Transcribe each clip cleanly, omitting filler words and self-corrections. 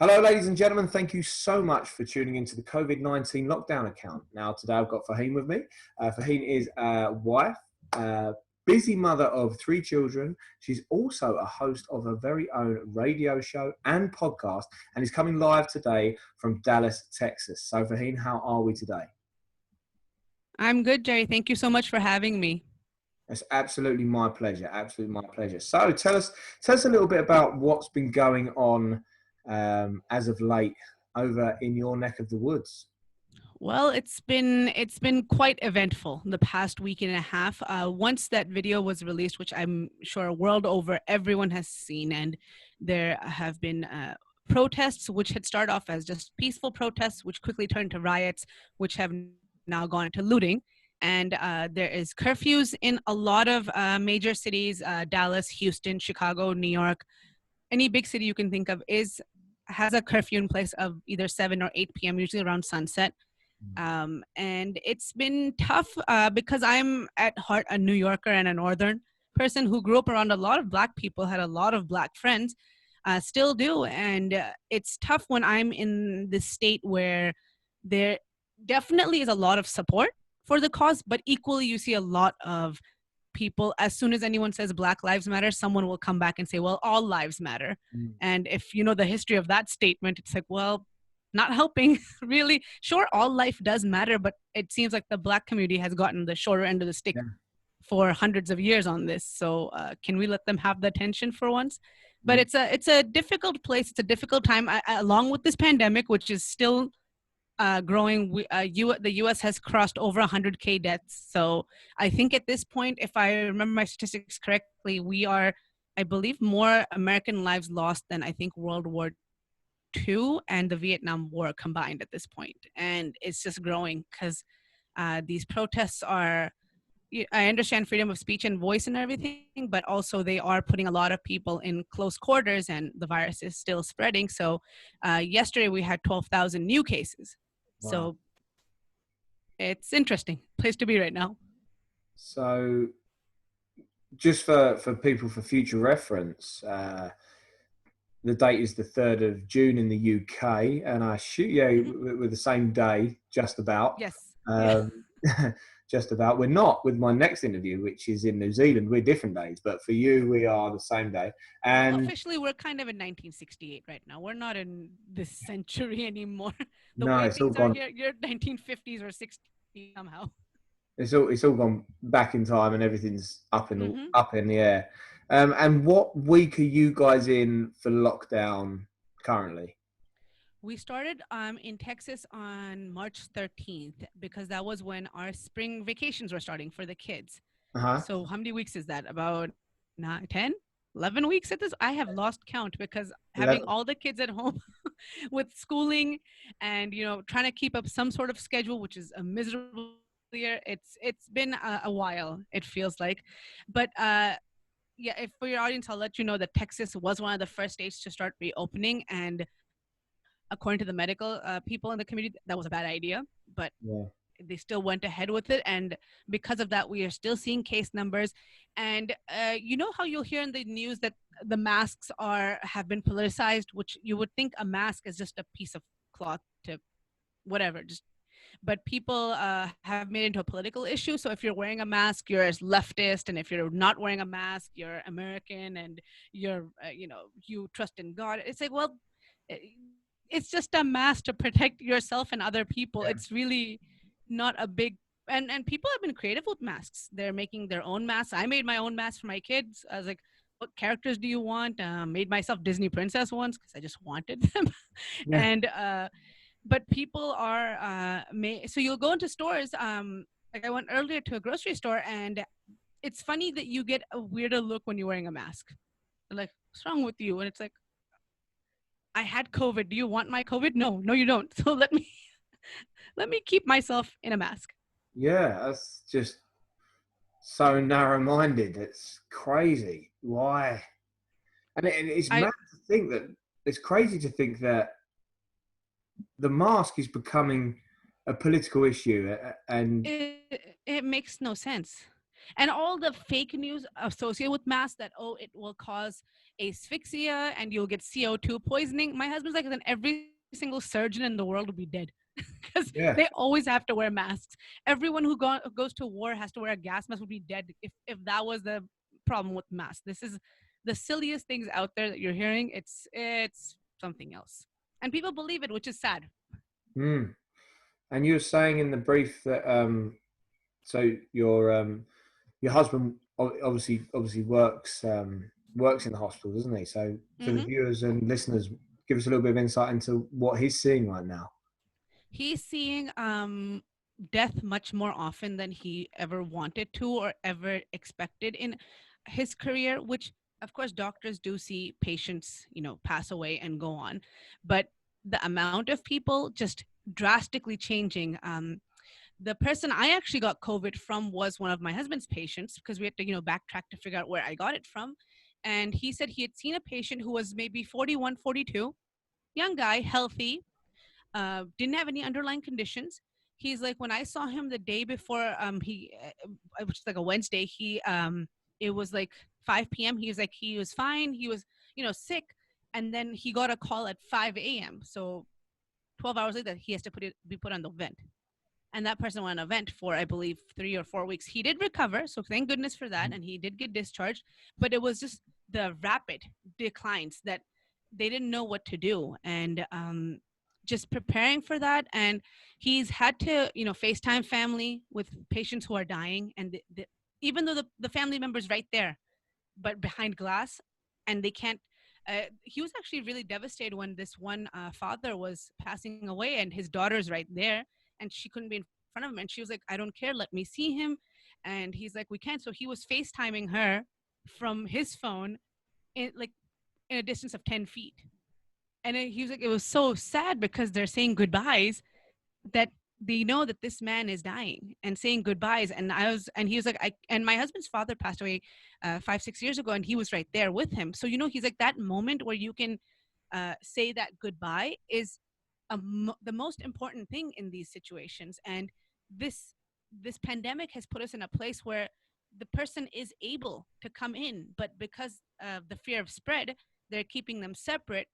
Hello, ladies and gentlemen. Thank you so much for tuning into the COVID-19 lockdown account. Now, today I've got Farheen with me. Farheen is a wife, busy mother of 3 children. She's also a host of her very own radio show and podcast, and is coming live today from Dallas, Texas. So, Farheen, how are we today? I'm good, Jerry. Thank you so much for having me. It's absolutely my pleasure. Absolutely my pleasure. So, tell us a little bit about what's been going on as of late over in your neck of the woods. Well, it's been quite eventful the past week and a half. Once that video was released, which I'm sure world over everyone has seen, and there have been protests which had started off as just peaceful protests, which quickly turned to riots, which have now gone into looting. And there is curfews in a lot of major cities: Dallas, Houston, Chicago, New York. Any big city you can think of has a curfew in place of either 7 or 8 p.m., usually around sunset. And it's been tough because I'm at heart a New Yorker and a Northern person who grew up around a lot of Black people, had a lot of Black friends, still do. And it's tough when I'm in this state where there definitely is a lot of support for the cause, but equally you see a lot of people, as soon as anyone says Black Lives Matter, someone will come back and say, well, all lives matter. And if you know the history of that statement, it's like, well, not helping really. Sure, all life does matter, but it seems like the Black community has gotten the shorter end of the stick for hundreds of years on this. So can we let them have the attention for once? But it's a difficult place. It's a difficult time, along with this pandemic, which is still growing. The U.S. has crossed over 100K deaths. So I think at this point, if I remember my statistics correctly, we are, I believe, more American lives lost than I think World War II and the Vietnam War combined at this point. And it's just growing because these protests are, I understand freedom of speech and voice and everything, but also they are putting a lot of people in close quarters and the virus is still spreading. So yesterday we had 12,000 new cases. Wow. So it's interesting place to be right now. So just for people, for future reference, the date is the 3rd of June in the UK, and I shoot you with the same day, just about. Yes. Just about. We're not with my next interview, which is in New Zealand. We're different days, but for you, we are the same day. And well, officially, we're kind of in 1968 right now. We're not in this century anymore. The no, way it's all things gone. Are here, you're 1950s or 60s somehow. It's all gone back in time, and everything's up in the air. And what week are you guys in for lockdown currently? We started in Texas on March 13th because that was when our spring vacations were starting for the kids. So how many weeks is that? About 9, 10, 11 weeks at this? I have lost count because having all the kids at home with schooling and, trying to keep up some sort of schedule, which is a miserable year. It's been a while, it feels like. But if for your audience, I'll let you know that Texas was one of the first states to start reopening, and according to the medical people in the community, that was a bad idea, but they still went ahead with it. And because of that, we are still seeing case numbers. And you know how you'll hear in the news that the masks have been politicized, which you would think a mask is just a piece of cloth to whatever, but people have made it into a political issue. So if you're wearing a mask, you're as leftist, and if you're not wearing a mask, you're American, and you're, you trust in God. It's like, well, it's just a mask to protect yourself and other people. It's really not a big, and people have been creative with masks. They're making their own masks. I made my own mask for my kids. I was like, what characters do you want? Made myself Disney princess once because I just wanted them. And but people are so you'll go into stores, like I went earlier to a grocery store, and it's funny that you get a weirder look when you're wearing a mask. They're like, what's wrong with you? And it's like, I had COVID. Do you want my COVID? No, you don't. So let me keep myself in a mask. Yeah, that's just so narrow-minded. It's crazy. Why? And it's mad to think that it's crazy to think that the mask is becoming a political issue, and it makes no sense. And all the fake news associated with masks, that, oh, it will cause asphyxia and you'll get CO2 poisoning. My husband's like, then every single surgeon in the world will be dead because they Yeah. always have to wear masks. Everyone who goes to war has to wear a gas mask would be dead if that was the problem with masks. This is the silliest things out there that you're hearing. It's something else, and people believe it, which is sad. Mm. And you were saying in the brief that so your husband obviously works in the hospital, doesn't he? So for the Hmm. viewers and listeners, give us a little bit of insight into what he's seeing right now. He's seeing death much more often than he ever wanted to or ever expected in his career, which of course doctors do see patients, pass away and go on, but the amount of people just drastically changing. The person I actually got COVID from was one of my husband's patients, because we had to, backtrack to figure out where I got it from. And he said he had seen a patient who was maybe 41, 42, young guy, healthy, didn't have any underlying conditions. He's like, when I saw him the day before, which is like a Wednesday, it was like 5 p.m. He was like, he was fine. He was, sick. And then he got a call at 5 a.m. So 12 hours later, he has to be put on the vent. And that person went on a vent for, I believe, 3 or 4 weeks. He did recover, so thank goodness for that, and he did get discharged. But it was just the rapid declines that they didn't know what to do, and just preparing for that. And he's had to, FaceTime family with patients who are dying, and even though the family member's right there, but behind glass, and they can't. He was actually really devastated when this one father was passing away, and his daughter's right there, and she couldn't be in front of him. And she was like, "I don't care, let me see him." And he's like, "We can't." So he was FaceTiming her from his phone, in a distance of 10 feet. And he was like, it was so sad because they're saying goodbyes, that they know that this man is dying and saying goodbyes. And he was like, and my husband's father passed away 5, 6 years ago, and he was right there with him. So, he's like, that moment where you can say that goodbye is the most important thing in these situations. And this pandemic has put us in a place where the person is able to come in, but because of the fear of spread, they're keeping them separate.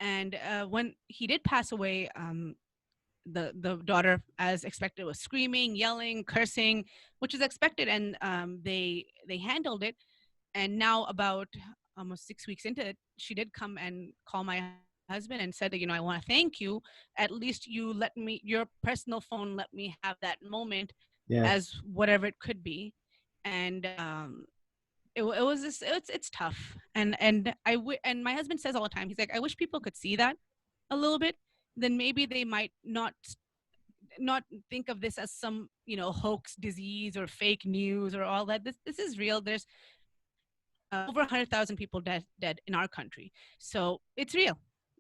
And when he did pass away, the daughter, as expected, was screaming, yelling, cursing, which is expected, and they handled it. And now, about almost 6 weeks into it, she did come and call my husband and said that, I want to thank you. At least you let me, your personal phone let me have that moment, Yeah. as whatever it could be. And it was just, it's tough. And my husband says all the time, he's like, I wish people could see that a little bit, then maybe they might not think of this as some, hoax disease or fake news or all that. This is real. There's over 100,000 people dead in our country, so it's real.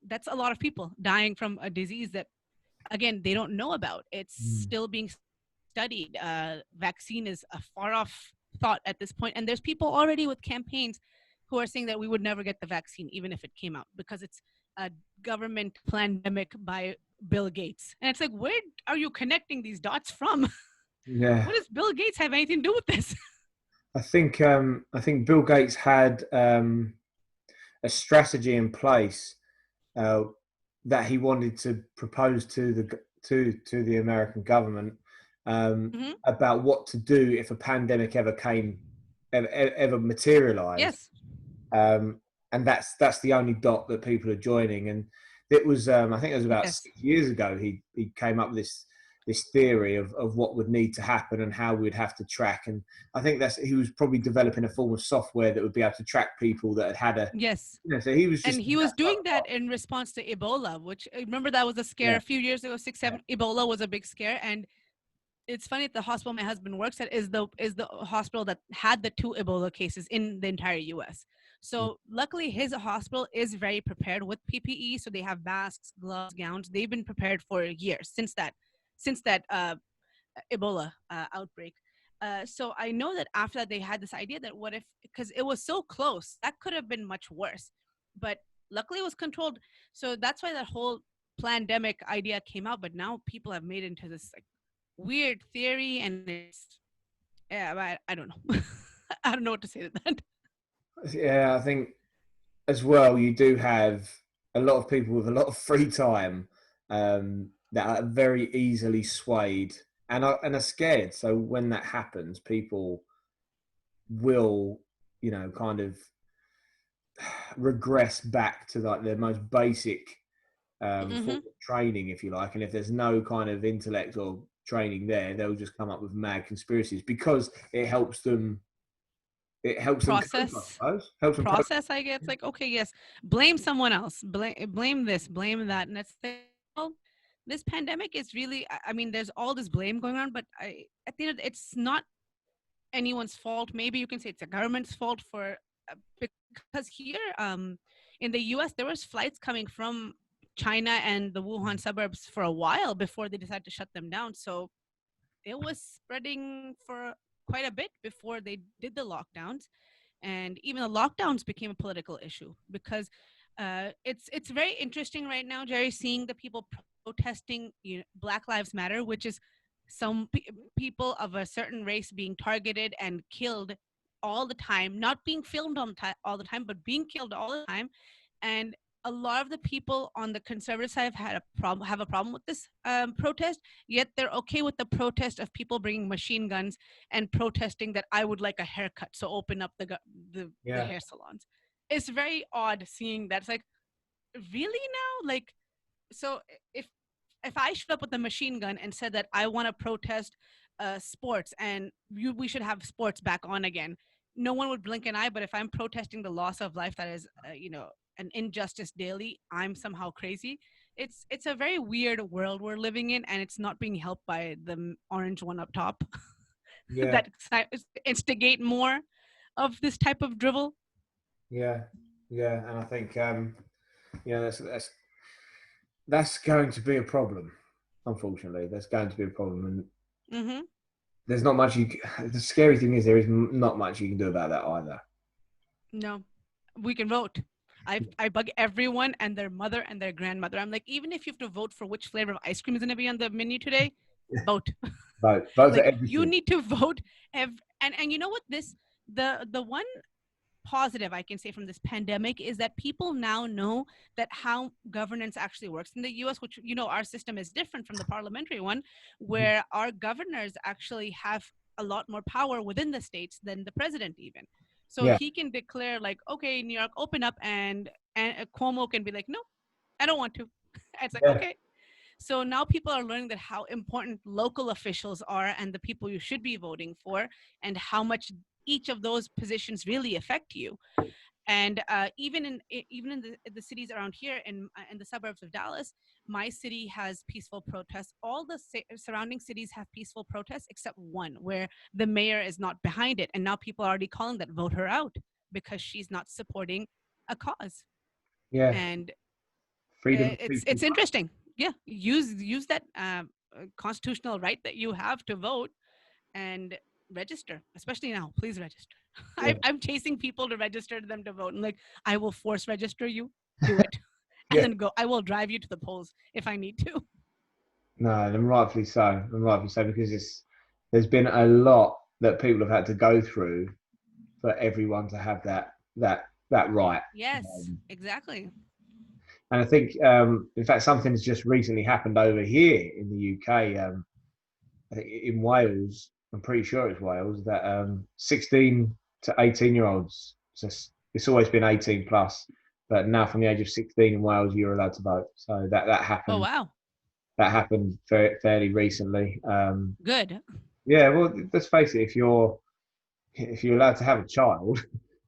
That's a lot of people dying from a disease that, again, they don't know about. It's Mm. still being studied. Vaccine is a far off thought at this point, and there's people already with campaigns who are saying that we would never get the vaccine even if it came out, because it's a government pandemic by Bill Gates. And it's like, where are you connecting these dots from? Yeah. What does Bill Gates have anything to do with this? I think Bill Gates had a strategy in place uh, that he wanted to propose to the American government Hmm. about what to do if a pandemic ever materialized. Yes. um, and that's the only dot that people are joining. And it was I think it was about Yes. 6 years ago he came up with this theory of what would need to happen and how we'd have to track. And I think that's he was probably developing a form of software that would be able to track people that had a Yes. so he was And just he was doing that in response to Ebola, which, remember, that was a scare yeah a few years ago, six, yeah seven. Ebola was a big scare. And it's funny, the hospital my husband works at is the hospital that had the 2 Ebola cases in the entire US. So luckily his hospital is very prepared with PPE. So they have masks, gloves, gowns. They've been prepared for years since that Ebola outbreak. So I know that after that they had this idea that, what if, because it was so close, that could have been much worse, but luckily it was controlled. So that's why that whole pandemic idea came out. But now people have made it into this like weird theory, and Yeah, but I don't know. I don't know what to say to that. Yeah, I think as well, you do have a lot of people with a lot of free time that are very easily swayed and are scared. So when that happens, people will, kind of regress back to like their most basic form Hmm. of training, if you like. And if there's no kind of intellect or training there, they'll just come up with mad conspiracies because it helps them. It helps them cope, I Process, suppose. Helps them cope. process. I guess like okay, yes, blame someone else, blame this, blame that, and it's like, well, this pandemic is really. I mean, there's all this blame going on, but at the end, it's not anyone's fault. Maybe you can say it's the government's fault for because here, in the U.S., there was flights coming from China and the Wuhan suburbs for a while before they decided to shut them down. So it was spreading for quite a bit before they did the lockdowns, and even the lockdowns became a political issue because it's very interesting right now, Jerry, seeing the people protesting, Black Lives Matter, which is some people of a certain race being targeted and killed all the time, not being filmed all the time, but being killed all the time. And a lot of the people on the conservative side have a problem with this protest, yet they're okay with the protest of people bringing machine guns and protesting that I would like a haircut, so open up the Yeah, hair salons. It's very odd seeing that. It's like, really now? Like, so if I showed up with a machine gun and said that I want to protest sports and we should have sports back on again, no one would blink an eye. But if I'm protesting the loss of life that is, an injustice daily, I'm somehow crazy. It's a very weird world we're living in, and it's not being helped by the orange one up top yeah, that instigate more of this type of drivel. yeah, yeah. And I think that's going to be a problem. Unfortunately, that's going to be a problem, and Hmm. there's not much you. The scary thing is there is not much you can do about that either. No, we can vote. I bug everyone and their mother and their grandmother. I'm like, even if you have to vote for which flavor of ice cream is going to be on the menu today, vote. Vote for Like you everything. need to vote. And you know what, this the one positive I can say from this pandemic is that people now know that how governance actually works in the US, which, our system is different from the parliamentary one, where our governors actually have a lot more power within the states than the president even. So Yeah, he can declare like, okay, New York, open up, and Cuomo can be like, no, I don't want to. It's like, yeah, okay. So now people are learning that how important local officials are and the people you should be voting for, and how much each of those positions really affect you. And even in the cities around here in the suburbs of Dallas, my city has peaceful protests. All the surrounding cities have peaceful protests except one where the mayor is not behind it, and now people are already calling that vote her out because she's not supporting a cause. yeah. And Freedom of it's speech. interesting. Yeah, use that constitutional right that you have to vote and register, especially now. Please register. Yeah, I'm chasing people to register them to vote. And like, I will force register you. Do it, and yeah. then go. I will drive you to the polls if I need to. No, and rightfully so. And rightfully so because there's been a lot that people have had to go through for everyone to have that right. Yes, Um, exactly. and I think, in fact, something has just recently happened over here in the UK. I think in Wales, I'm pretty sure it's Wales, that 16 to 18-year-olds, so it's always been 18 plus, but now from the age of 16 in Wales, you're allowed to vote. So that Oh happened. wow, That happened fairly recently. good. Yeah, well, let's face it. If you're allowed to have a child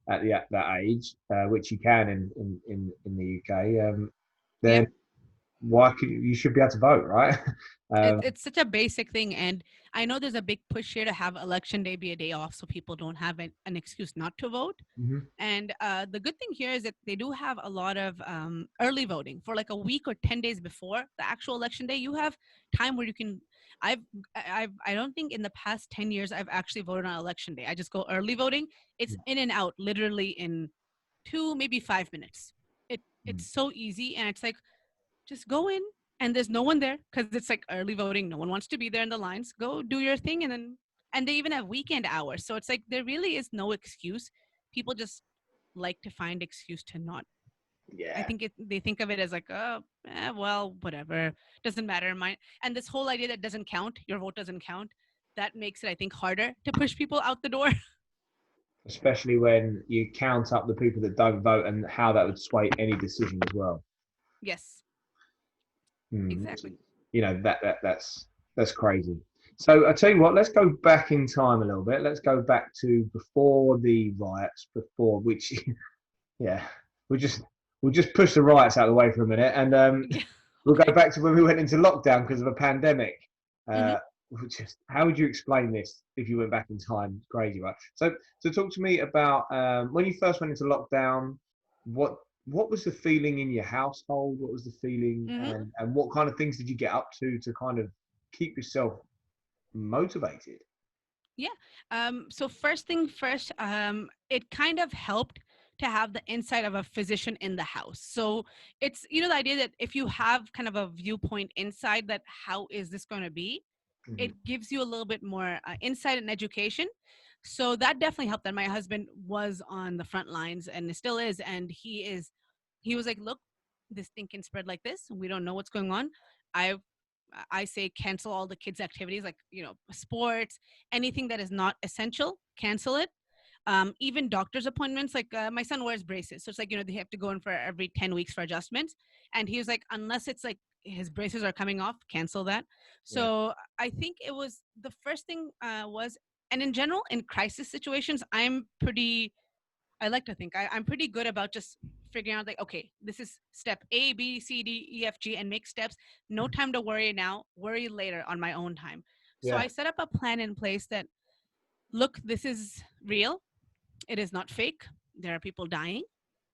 at that age, which you can in the UK, Yep. then why could you should be able to vote, right? It, um, it's such a basic thing, and I know there's a big push here to have election day be a day off so people don't have an excuse not to vote. mhm. And the good thing here is that they do have a lot of early voting for like a week or 10 days before the actual election day. You have time where you can. I don't think in the past 10 years I've actually voted on election day. I just go early voting. It's in and out literally in 2, maybe 5 minutes. It's so easy, and it's like just go in, and there's no one there because it's like early voting. No one wants to be there in the lines. Go do your thing, and then and they even have weekend hours. So it's like there really is no excuse. People just like to find excuse to not. I Yeah. think they think of it as like, oh, well, whatever, doesn't matter. And this whole idea that doesn't count, your vote doesn't count, that makes it, I think, harder to push people out the door. Especially when you count up the people that don't vote and how that would sway any decision as well. Yes, Hmm. exactly. You know that's crazy. So I tell you what, let's go back in time a little bit. Let's go back to before the riots, before which, yeah, we'll just we'll just push the riots out of the way for a minute, and Yeah. we'll go Okay. back to when we went into lockdown because of a pandemic. Hmm. Uh, just how would you explain this if you went back in time? It's crazy, right? So talk to me about when you first went into lockdown. What what was the feeling in your household? What was the feeling, Hmm. and what kind of things did you get up to kind of keep yourself motivated? Yeah. So first thing first, it kind of helped to have the insight of a physician in the house. So it's, the idea that if you have kind of a viewpoint inside that how is this going to be, Mhm. it gives you a little bit more insight and education. So that definitely helped. That my husband was on the front lines and still is, and he was like, look, this thing can spread like this. We don't know what's going on. I i say cancel all the kids activities, like, sports, anything that is not essential, cancel it. Even doctor's appointments, like, my son wears braces, so it's like, they have to go in for every 10 weeks for adjustments. And he was like, unless it's like his braces are coming off, cancel that. Yeah, So I think it was the first thing, was, and in general, in crisis situations, I like to think I'm pretty good about just figuring out, like, okay, this is step A, B, C, D, E, F, G, and make steps. No time to worry now, worry later on my own time. So yeah, I set up a plan in place that, look, this is real. It is not fake. There are people dying.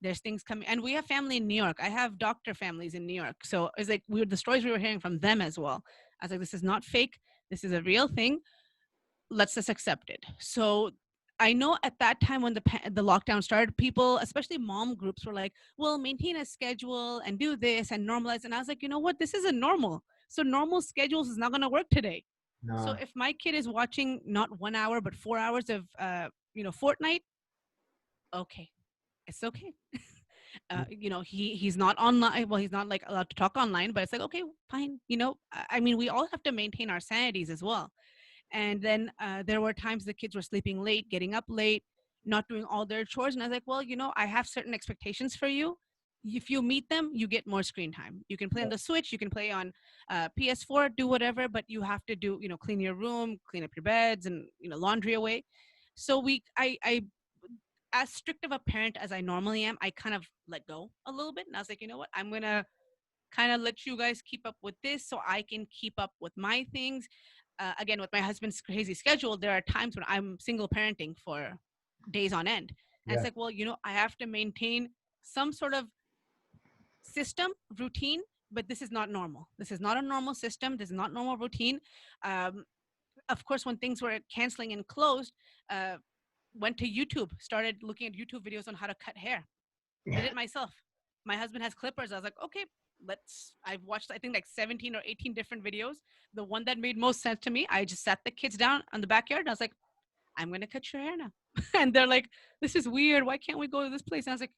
There's things coming. And we have family in New York. I have doctor families in New York. So it's like the stories we were hearing from them as well. I was like, this is not fake. This is a real thing. Let's just accept it. So I know at that time when the lockdown started, people, especially mom groups, were like, "Well, maintain a schedule and do this and normalize." And I was like, you know what? This isn't normal. So normal schedules is not going to work today. So no, if my kid is watching not 1 hour but 4 hours of Fortnite, okay, it's okay. He's not online. Well, he's not like allowed to talk online, but it's like, okay, fine. I mean, we all have to maintain our sanities as well. And then there were times the kids were sleeping late, getting up late, not doing all their chores. And I was like, well, I have certain expectations for you. If you meet them, you get more screen time. You can play on the Switch, you can play on PS4, do whatever, but you have to do, clean your room, clean up your beds, and laundry away. So as strict of a parent as I normally am, I kind of let go a little bit, and I was like, you know what, I'm gonna kind of let you guys keep up with this so I can keep up with my things. Again, with my husband's crazy schedule, there are times when I'm single parenting for days on end. And it's yeah, like, well, I have to maintain some sort of system, routine, but this is not normal. This is not a normal system. This is not normal routine. Um, of course, when things were canceling and closed, uh, went to YouTube, started looking at YouTube videos on how to cut hair, did yeah, it myself. My husband has clippers. I was like, okay, I've watched, I think, like 17 or 18 different videos. The one that made most sense to me, I just sat the kids down on the backyard and I was like, I'm going to cut your hair now. And they're like, this is weird. Why can't we go to this place? And I was like,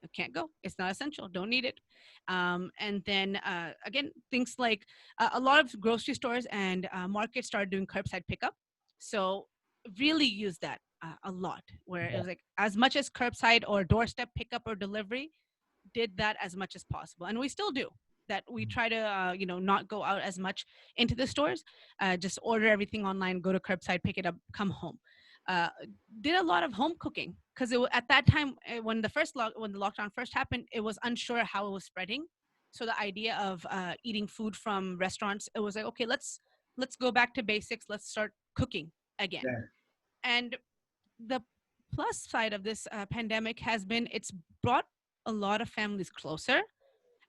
I can't go. It's not essential. Don't need it. And then again, things like a lot of grocery stores and markets started doing curbside pickup. So really use that a lot, where it yeah, was like as much as curbside or doorstep pickup or delivery, did that as much as possible, and we still do that. We try to not go out as much into the stores, just order everything online, go to curbside, pick it up, come home. uh, did a lot of home cooking because at that time, when when the lockdown first happened, it was unsure how it was spreading. So the idea of eating food from restaurants, it was like, okay, let's go back to basics, let's start cooking again. yeah, And the plus side of this pandemic has been it's brought a lot of families closer.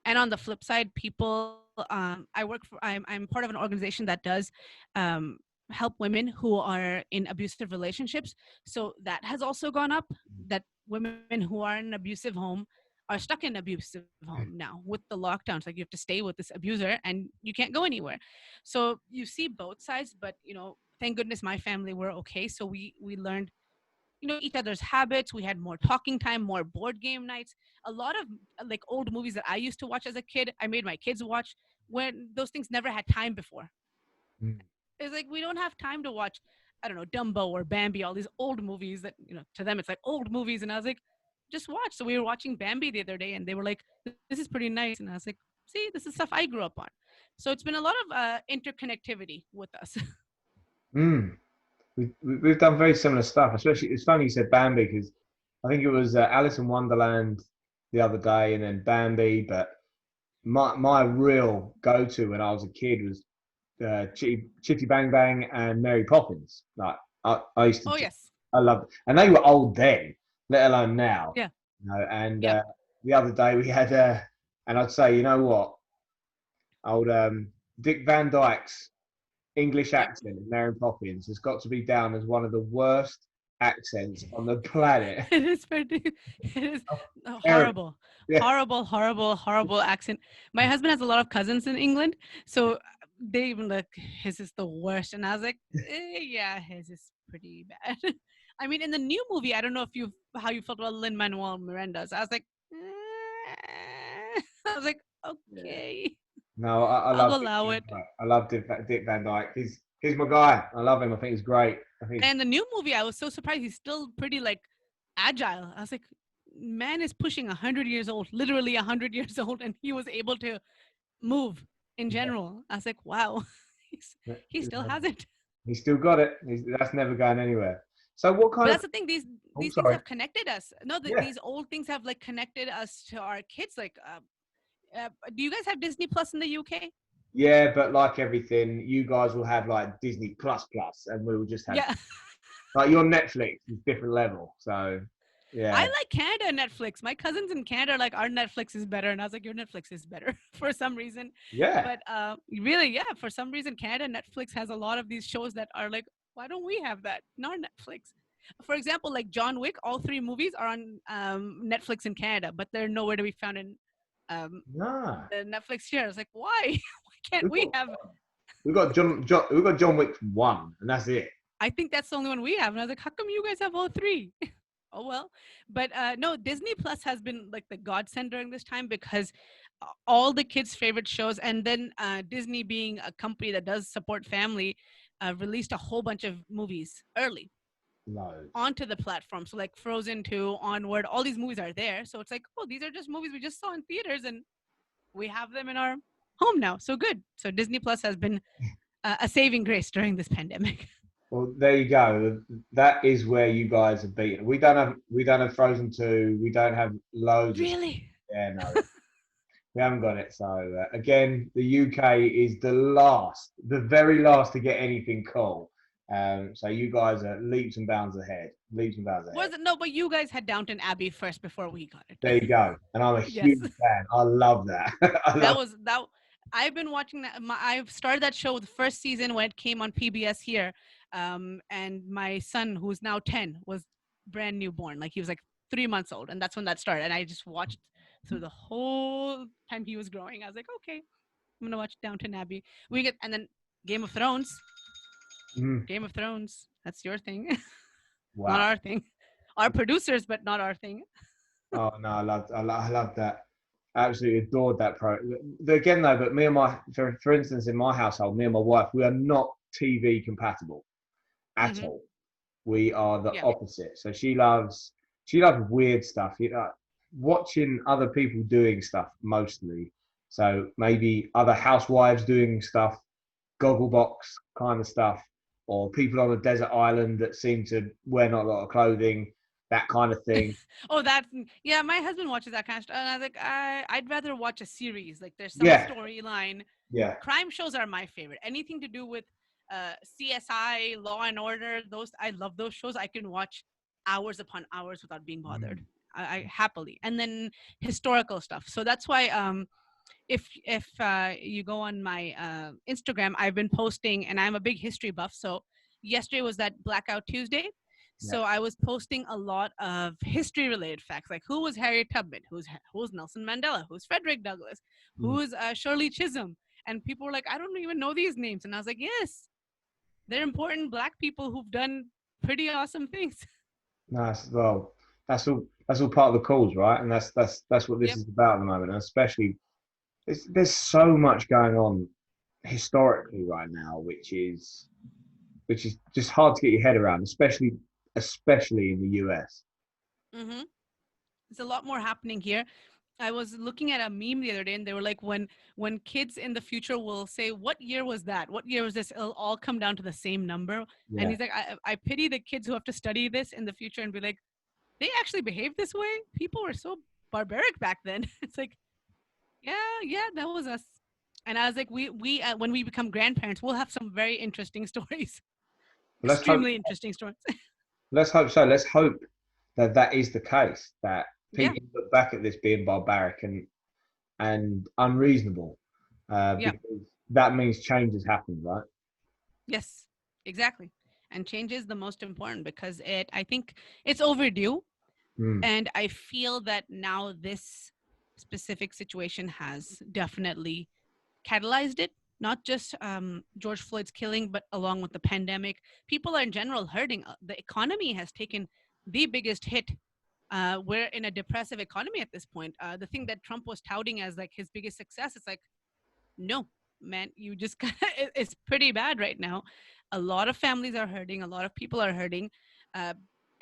And on the flip side, people, I'm part of an organization that does um, help women who are in abusive relationships. So that has also gone up, that women who are in an abusive home are stuck in an abusive home now with the lockdowns. Like, you have to stay with this abuser and you can't go anywhere. So you see both sides, but thank goodness my family were okay. So we learned, each other's habits. We had more talking time, more board game nights. A lot of like old movies that I used to watch as a kid, I made my kids watch when those things never had time before. Mm. It's like we don't have time to watch, I don't know, Dumbo or Bambi, all these old movies that, to them it's like old movies. And I was like, just watch. So we were watching Bambi the other day and they were like, this is pretty nice. And I was like, see, this is stuff I grew up on. So it's been a lot of interconnectivity with us. Mm. We've done very similar stuff. Especially, it's funny you said Bambi because I think it was Alice in Wonderland the other day, and then Bambi. But my real go to when I was a kid was Chitty Bang Bang and Mary Poppins. Like I used Oh, to, yes. I loved, and they were old then, let alone now. Yeah. And Yeah. the other day we had, and I'd say, you know what, old Dick Van Dyke's English Yep. accent in Mary Poppins has got to be down as one of the worst accents on the planet. It is pretty, it is Terrible. horrible, Yeah. horrible, horrible, horrible accent. My husband has a lot of cousins in England, so they even like, his is the worst. And I was like, yeah, his is pretty bad. I mean, in the new movie, I don't know if how you felt about Lin-Manuel Miranda's. I was like, I was like, Yeah. okay, No, I I'll love Dick allow Van it. Dyke. I love Dick Van Dyke. He's my guy. I love him. I think he's great. I think And the new movie, I was so surprised. He's still pretty like agile. I was like, man is pushing 100 years old, literally 100 years old, and he was able to move in general. I was like, wow, he still has it. he's still got it. That's never going anywhere. So what But kind of? that's the thing; Oh, these things sorry. have connected us. No, Yeah. these old things have like connected us to our kids. Like, do you guys have Disney Plus in the UK? Yeah, but like everything, you guys will have like Disney Plus Plus, and we will just have Yeah. like your Netflix is different level. So I yeah, like Canada Netflix. My cousins in Canada are like, our Netflix is better. And I was like, your Netflix is better for some reason. yeah, But really, yeah, for some reason, Canada Netflix has a lot of these shows that are like, why don't we have that in our Netflix? For example, like John Wick, all three movies are on Netflix in Canada, but they're nowhere to be found in nah. the Netflix here. It's like, why? Why can't We've we got have? we've got John Wick 1, and that's it. I think that's the only one we have. And I was like, how come you guys have all three? Oh well. But no, Disney Plus has been like the godsend during this time because all the kids' favorite shows, and then Disney being a company that does support family, released a whole bunch of movies early Loads. onto the platform. So like Frozen 2, Onward, all these movies are there. So it's like, oh, these are just movies we just saw in theaters and we have them in our home now. So good. So Disney Plus has been a saving grace during this pandemic. Well, there you go. That is where you guys are beaten. We don't have Frozen 2. We don't have loads of. Really? Yeah, no, we haven't got it. So again, the UK is the very last to get anything cool. So you guys are leaps and bounds ahead. Leaps and bounds ahead. Was it? No, but you guys had Downton Abbey first before we got There it. you go. And I'm a Yes. huge fan. I love that. I That love. was that. I've been watching that. I've started that show the first season when it came on PBS here, and my son, who's now 10, was brand new born. Like he was like 3 months old, and that's when that started. And I just watched through the whole time he was growing. I was like, okay, I'm gonna watch Downton Abbey. We get and then Game of Thrones. Mm, Game of Thrones. That's your thing, not wow. our thing. Our producers, but not our thing. Oh no, I love that. Absolutely adored that Again though, but me and for instance, in my household, me and my wife, we are not TV compatible at Hmm. all. We are the Yeah. opposite. So she loves weird stuff. Watching other people doing stuff mostly. So maybe other housewives doing stuff, Gogglebox kind of stuff, or people on a desert island that seem to wear not a lot of clothing, that kind of thing. Oh, that yeah. My husband watches that kind of stuff, and I was like, I'd rather watch a series. Like, there's some Yeah, storyline. yeah. Crime shows are my favorite. Anything to do with CSI, Law and Order. Those I love those shows. I can watch hours upon hours without being bothered. Mm, I happily. And then historical stuff. So that's why if you go on my Instagram, I've been posting, and I'm a big history buff. So yesterday was that Blackout Tuesday. yeah. So I was posting a lot of history related facts, like who was Harriet Tubman, who's Nelson Mandela, who's Frederick Douglass, Mm. who's Shirley Chisholm, and people were like, I don't even know these names, and I was like, yes, They're important Black people who've done pretty awesome things. Nice. Well, that's all part of the cause, right? And that's what this Yep. is about at the moment. And especially, there's so much going on historically right now, which is just hard to get your head around, especially in the US. Mm-hmm. There's a lot more happening here. I was looking at a meme the other day, and they were like, when kids in the future will say, "What year was that? What year was this?" It'll all come down to the same number. And Yeah. he's like, I pity the kids who have to study this in the future and be like, they actually behaved this way. People were so barbaric back then. It's like, yeah, that was us. And I was like, we when we become grandparents, we'll have some very interesting stories, Let's hope. extremely interesting stories. Let's hope so. Let's hope that that is the case. That Yeah, people look back at this being barbaric and unreasonable, yeah. because that means change has happened, right? Yes, exactly. And change is the most important because I think it's overdue. Mm, And I feel that now this specific situation has definitely catalyzed it. Not just George Floyd's killing, but along with the pandemic, people are in general hurting. The economy has taken the biggest hit. We're in a depressive economy at this point. The thing that Trump was touting as like his biggest success, it's like, no, man, you just it's pretty bad right now. A lot of families are hurting, a lot of people are hurting. uh,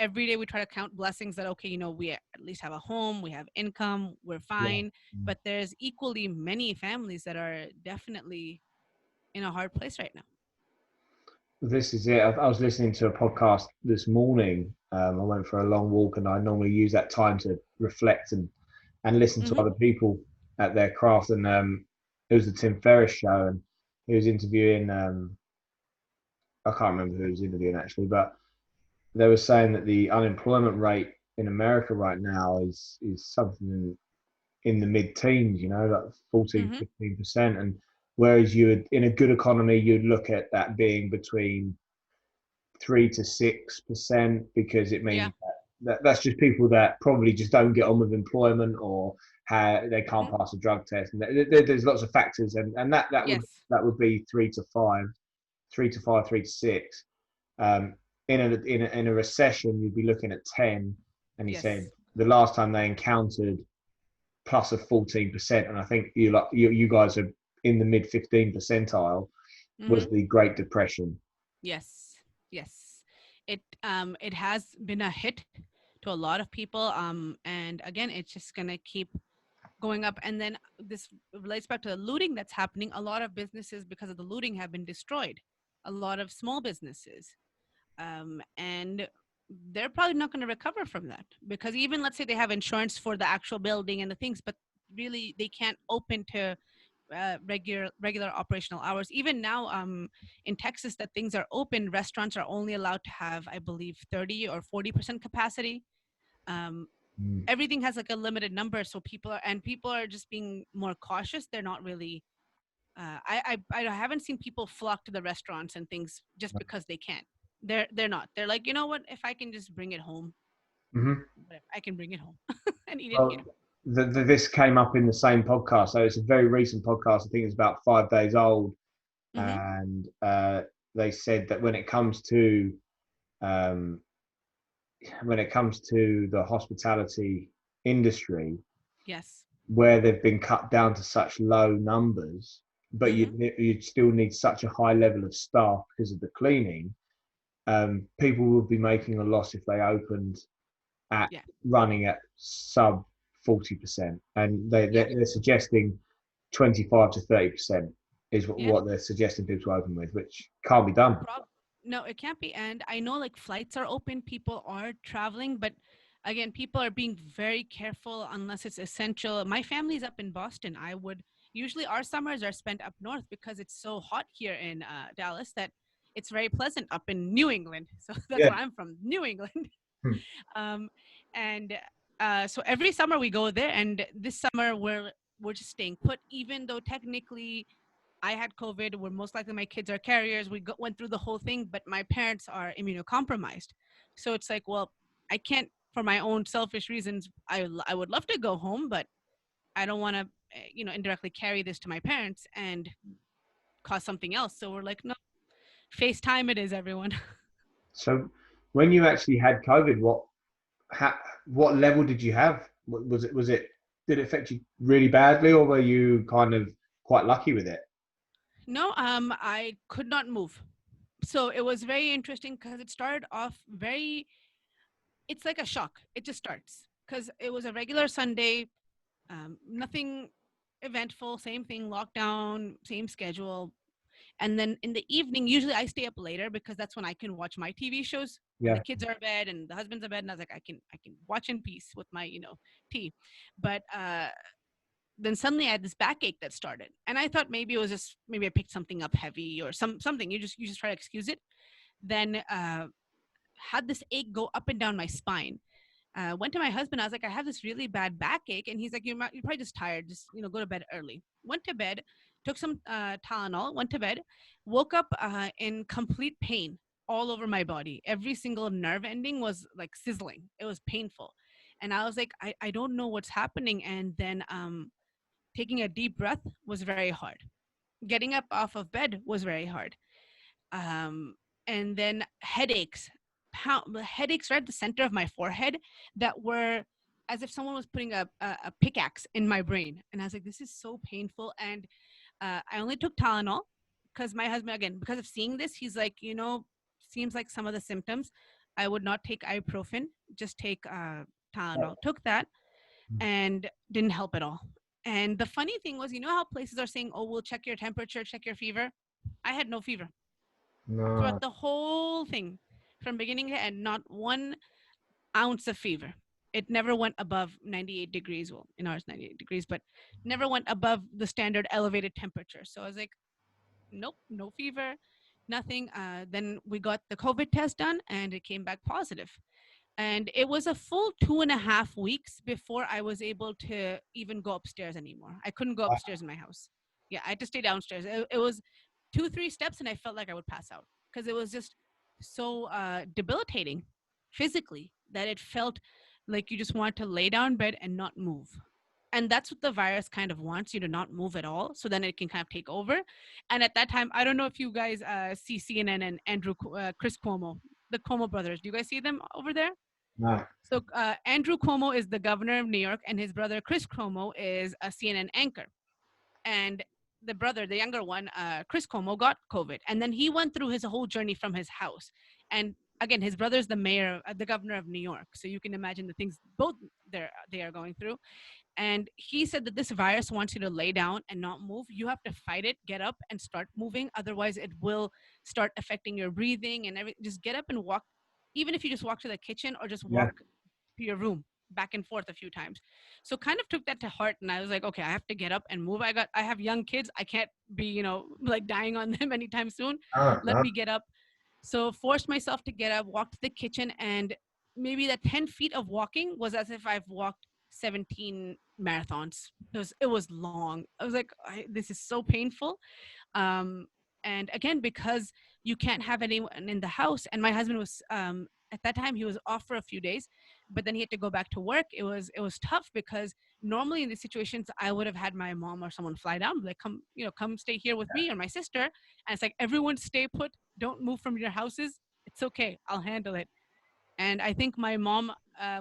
every day we try to count blessings that, okay, we at least have a home, we have income, we're yeah. fine. But there's equally many families that are definitely in a hard place right now. This is it. I was listening to a podcast this morning. I went for a long walk, and I normally use that time to reflect and listen to Hmm. other people at their craft. And it was the Tim Ferriss show, and he was interviewing. I can't remember who he was interviewing actually, but they were saying that the unemployment rate in America right now is something in the mid-teens. Like 14, Hmm. 15%. And whereas you would, in a good economy, you'd look at that being between 3 to 6%, because it Yeah. means that's just people that probably just don't get on with employment, or they can't Hmm. pass a drug test, and there's lots of factors, and Yes. that would be 3 to 5, 3 to 5, 3 to 6. Um, in a recession, you'd be looking at 10, and he said Yes. the last time they encountered plus of 14%, and I think you guys are in the mid 15 percentile, was Hmm. the Great Depression. Yes. Yes. It has been a hit to a lot of people, and again, it's just gonna keep going up. And then this relates back to the looting that's happening. A lot of businesses, because of the looting, have been destroyed. A lot of small businesses, and they're probably not going to recover from that, because even let's say they have insurance for the actual building and the things, but really they can't open to regular operational hours. Even now, in Texas, that things are open, restaurants are only allowed to have, I believe, 30 or 40% capacity. Um, Mm. Everything has like a limited number, so people are just being more cautious. They're not really I haven't seen people flock to the restaurants and things just because they can. They're not. They're like, you know what? If I can just bring it home, Mm-hmm. whatever, I can bring it home and eat it here. Well, this came up in the same podcast. So it's a very recent podcast. I think it's about 5 days old, Mm-hmm. and they said that um, when it comes to the hospitality industry, Yes. where they've been cut down to such low numbers, but Mm-hmm. you'd still need such a high level of staff because of the cleaning. People would be making a loss if they opened at Yeah. running at sub 40%, and Yeah. they're suggesting 25 to 30% is Yeah. what they're suggesting people to open with, which can't be done. No, it can't be. And I know like flights are open, people are traveling, but again, people are being very careful unless it's essential. My family's up in Boston. I would usually, our summers are spent up north because it's so hot here in Dallas that it's very pleasant up in New England. So that's Yeah. where I'm from, New England. Hmm. um, and so every summer we go there, and this summer we're just staying put, even though technically I had COVID. Where most likely my kids are carriers. Went through the whole thing, but my parents are immunocompromised. So it's like, well, I can't, for my own selfish reasons. I would love to go home, but I don't want to, indirectly carry this to my parents and cause something else. So we're like, no. FaceTime it is, everyone. So when you actually had COVID, what level did you have? Was it did it affect you really badly, or were you kind of quite lucky with it? No, I could not move. So it was very interesting because it started off very, it's like a shock. It just starts because it was a regular Sunday, nothing eventful, same thing, lockdown, same schedule. And then in the evening, usually I stay up later because that's when I can watch my TV shows when the Yeah, kids are in bed and the husband's in bed. And I was like, I can watch in peace with my, tea. But then suddenly I had this backache that started. And I thought maybe it was just maybe I picked something up heavy or something. You just try to excuse it. Then had this ache go up and down my spine. Went to my husband. I was like, I have this really bad backache, and he's like, you're probably just tired. Just go to bed early. Went to bed, took some Tylenol. Went to bed, woke up in complete pain all over my body. Every single nerve ending was like sizzling. It was painful, and I was like, I don't know what's happening. And then taking a deep breath was very hard. Getting up off of bed was very hard. um, and then headaches, headaches right at the center of my forehead that were as if someone was putting a pickaxe in my brain. And I was like, this is so painful. And I only took Tylenol because my husband, again, because of seeing this, he's like, seems like some of the symptoms. I would not take ibuprofen, just take Tylenol. Took that and didn't help at all. And the funny thing was, how places are saying, oh, we'll check your temperature, check your fever. I had no fever no, throughout the whole thing from beginning to end, not 1 ounce of fever. It never went above 98 degrees. Well, in ours, 98 degrees, but never went above the standard elevated temperature. So I was like, nope, no fever, nothing. Then we got the COVID test done and it came back positive. And it was a full 2.5 weeks before I was able to even go upstairs anymore. I couldn't go upstairs in my house. Yeah, I had to stay downstairs. It was 2, 3 steps, and I felt like I would pass out because it was just so debilitating physically that it felt like you just wanted to lay down in bed and not move. And that's what the virus kind of wants you to not move at all. So then it can kind of take over. And at that time, I don't know if you guys see CNN and Chris Cuomo, the Cuomo brothers. Do you guys see them over there? no. So Andrew Cuomo is the governor of New York, and his brother Chris Cuomo is a CNN anchor. And the brother, the younger one, Chris Cuomo, got COVID, and then he went through his whole journey from his house. And again, his brother's the mayor, the governor of New York, so you can imagine the things both they are going through. And he said that this virus wants you to lay down and not move. You have to fight it, get up and start moving. Otherwise, it will start affecting your breathing and everything. Just get up and walk, even if you just walk to the kitchen or just Yeah. walk to your room back and forth a few times. So kind of took that to heart, and I was like, okay, I have to get up and move. I have young kids. I can't be, like dying on them anytime soon. No, Let no. me get up. So forced myself to get up, walk to the kitchen, and maybe that 10 feet of walking was as if I've walked 17 marathons. It was long. I was like, this is so painful. um, and again, because you can't have anyone in the house, and my husband was at that time he was off for a few days, but then he had to go back to work. It was tough because normally in these situations I would have had my mom or someone fly down, like, come stay here with me or my sister. And it's like, everyone stay put, don't move from your houses, it's okay, I'll handle it. And I think my mom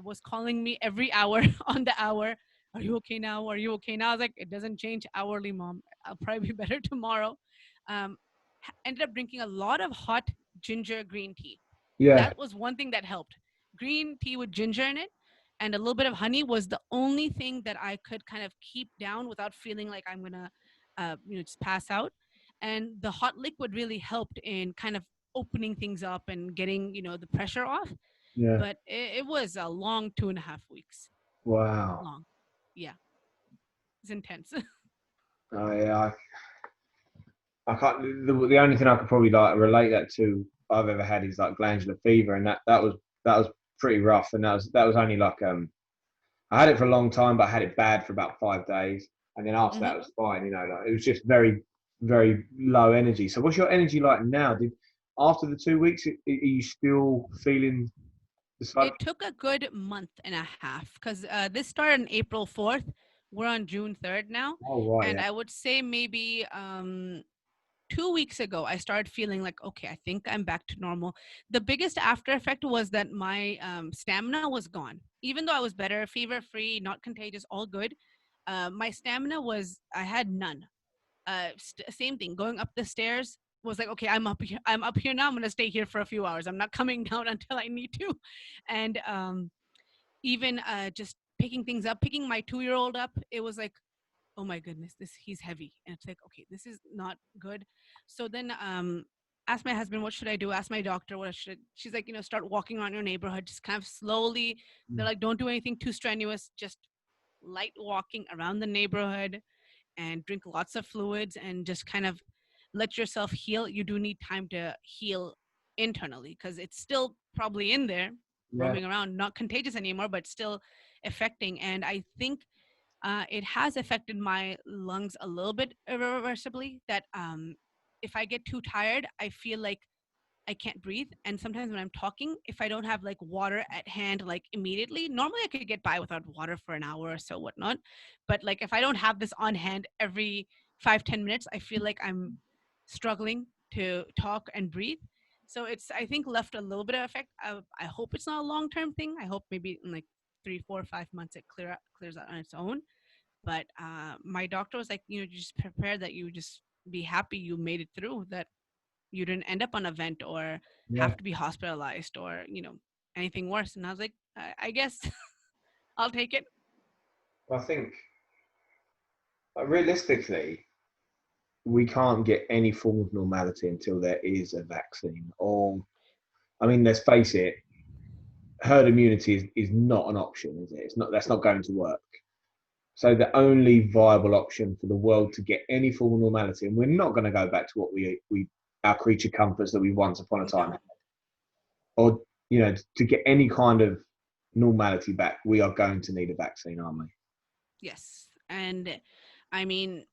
was calling me every hour on the hour. Are you okay now? Are you okay now? I was like, it doesn't change hourly, mom. I'll probably be better tomorrow. Ended up drinking a lot of hot ginger green tea. Yeah, That was one thing that helped. Green tea with ginger in it and a little bit of honey was the only thing that I could kind of keep down without feeling like I'm gonna, just pass out. And the hot liquid really helped in kind of opening things up and getting, the pressure off. yeah. But it was a long 2.5 weeks. Wow. Long. Yeah, it's intense. Oh, yeah. I can't. The only thing I could probably like relate that to I've ever had is like glandular fever, and that was pretty rough. And that was only like I had it for a long time, but I had it bad for about 5 days, and then after that Hmm. it was fine. Like it was just very very low energy. So what's your energy like now? Did after the 2 weeks, are you still feeling the side? It took a good month and a half because this started on April 4th. We're on June 3rd now. Oh right, And yeah, I would say maybe 2 weeks ago, I started feeling like, okay, I think I'm back to normal. The biggest after effect was that my stamina was gone. Even though I was better, fever free, not contagious, all good, my stamina was, I had none. Same thing, going up the stairs was like, okay, I'm up here now, I'm gonna stay here for a few hours, I'm not coming down until I need to. And even just picking things up, picking my 2-year-old up, it was like, oh my goodness, this he's heavy, and it's like, okay, this is not good. So then asked my husband, what should I do? Ask my doctor, what should she's like, start walking around your neighborhood, just kind of slowly. They're Mm. like, don't do anything too strenuous, just light walking around the neighborhood, and drink lots of fluids, and just kind of let yourself heal. You do need time to heal internally, because it's still probably in there, Yeah, roaming around, not contagious anymore, but still affecting. And I think it has affected my lungs a little bit irreversibly. That if I get too tired, I feel like I can't breathe. And sometimes when I'm talking, if I don't have like water at hand, like immediately, normally I could get by without water for an hour or so, whatnot. But like if I don't have this on hand every 5-10 minutes, I feel like I'm struggling to talk and breathe. So it's, I think, left a little bit of effect. I hope it's not a long term thing. I hope maybe in like 3, 4, 5 months it clears out on its own. But my doctor was like, just prepare that you just be happy you made it through, that you didn't end up on a vent or yeah. have to be hospitalized or, anything worse. And I was like, I guess I'll take it. I think realistically, we can't get any form of normality until there is a vaccine. Or, I mean, let's face it, herd immunity is not an option, is it? It's not. That's not going to work. So the only viable option for the world to get any form of normality, and we're not going to go back to what we our creature comforts that we once upon a time No. had, or to get any kind of normality back, we are going to need a vaccine, aren't we? Yes. And I mean,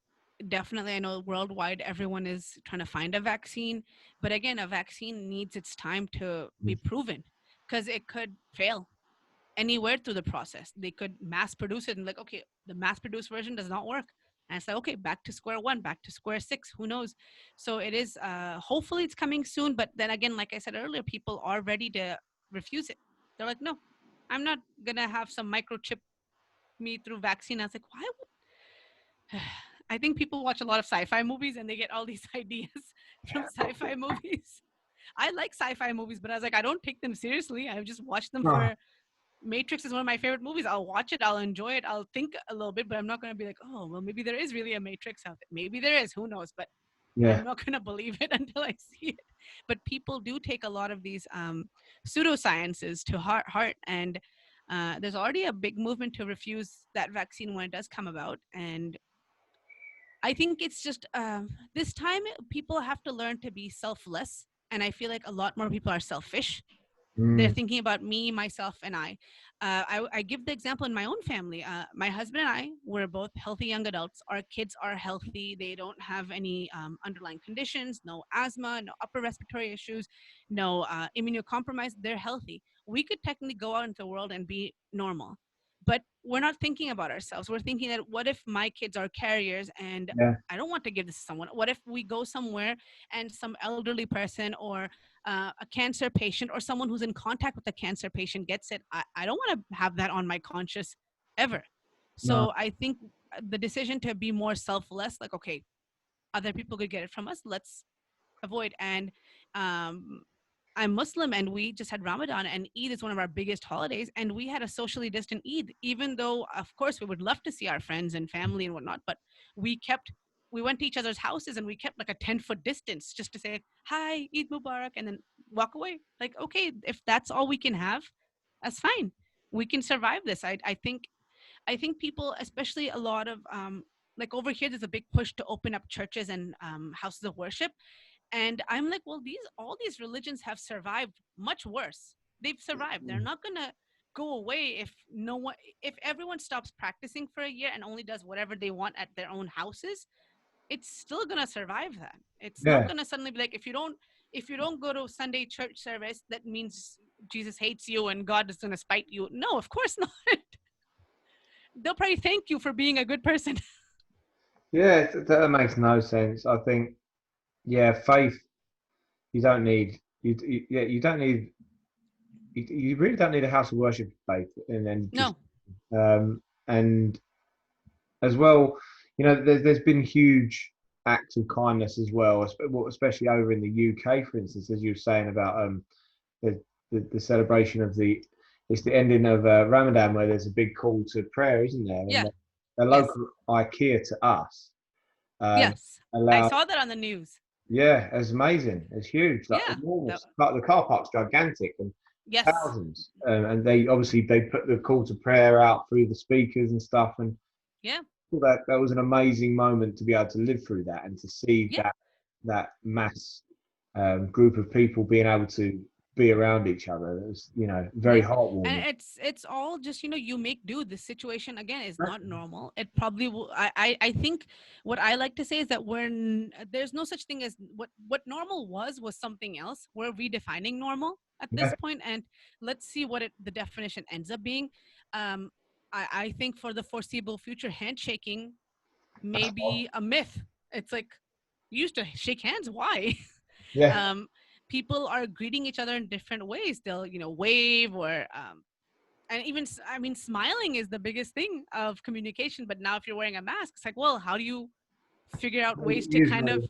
definitely, I know worldwide everyone is trying to find a vaccine. But again, a vaccine needs its time to be Mm. proven, because it could fail anywhere through the process. They could mass produce it and like, okay, the mass produced version does not work. And it's like, okay, back to square one, back to square six, who knows? So it is, hopefully it's coming soon. But then again, like I said earlier, people are ready to refuse it. They're like, no, I'm not going to have some microchip me through vaccine. I was like, why would, I think people watch a lot of sci-fi movies and they get all these ideas from sci-fi movies. I like sci-fi movies, but I was like, I don't take them seriously. I just watch them Ah, for Matrix is one of my favorite movies. I'll watch it, I'll enjoy it, I'll think a little bit, but I'm not going to be like, oh, well, maybe there is really a Matrix out there. Maybe there is, who knows? But I'm yeah, not going to believe it until I see it. But people do take a lot of these pseudosciences to heart. And there's already a big movement to refuse that vaccine when it does come about. And I think it's just this time people have to learn to be selfless. And I feel like a lot more people are selfish. They're mm, thinking about me, myself, and I. I give the example in my own family. My husband and I were both healthy young adults. Our kids are healthy. They don't have any underlying conditions, no asthma, no upper respiratory issues, no immunocompromised. They're healthy. We could technically go out into the world and be normal. But we're not thinking about ourselves. We're thinking that what if my kids are carriers and yeah, I don't want to give this to someone? What if we go somewhere and some elderly person or a cancer patient or someone who's in contact with a cancer patient gets it? I don't want to have that on my conscience ever. no, So I think the decision to be more selfless, like, okay, other people could get it from us, let's avoid. And um, I'm Muslim, and we just had Ramadan, and Eid is one of our biggest holidays. And we had a socially distant Eid, even though, of course, we would love to see our friends and family and whatnot. But we kept, we went to each other's houses and we kept like a 10-foot distance just to say, hi, Eid Mubarak, and then walk away. Like, okay, if that's all we can have, that's fine. We can survive this. I think people, especially a lot of, like over here, there's a big push to open up churches and houses of worship. And I'm like, well, all these religions have survived much worse. They've survived. They're not gonna go away if no one, if everyone stops practicing for a year and only does whatever they want at their own houses. It's still gonna survive that. It's not yeah, gonna suddenly be like, if you don't go to Sunday church service, that means Jesus hates you and God is gonna spite you. No, of course not. They'll probably thank you for being a good person. yeah. That makes no sense. I think yeah, faith. You don't need yeah, you don't need you really don't need a house of worship for faith, and then just No. and as well, there's been huge acts of kindness as well, especially over in the UK, for instance, as you were saying about the, the celebration of it's the ending of Ramadan where there's a big call to prayer, isn't there? And Yeah. the Yes. local IKEA to us um, Yes. I allow saw that on the news. yeah, it's amazing. It's huge, like Yeah. enormous. Like the car park's gigantic and Yes. thousands. And they obviously they put the call to prayer out through the speakers and stuff. And Yeah. that was an amazing moment to be able to live through that and to see Yeah. that mass group of people being able to be around each other. It was, very Yeah. And heartwarming. it's all just, you make do. This situation again is not normal. It probably will. I think what I like to say is that there's no such thing as what normal was something else. We're redefining normal at this Yeah, point, and let's see what the definition ends up being. Um, I think for the foreseeable future, handshaking may that's fine. be a myth. It's like you used to shake hands. Why? Yeah, um, People are greeting each other in different ways. They'll, wave or, and even, I mean, smiling is the biggest thing of communication. But now if you're wearing a mask, it's like, well, how do you figure out ways to kind of,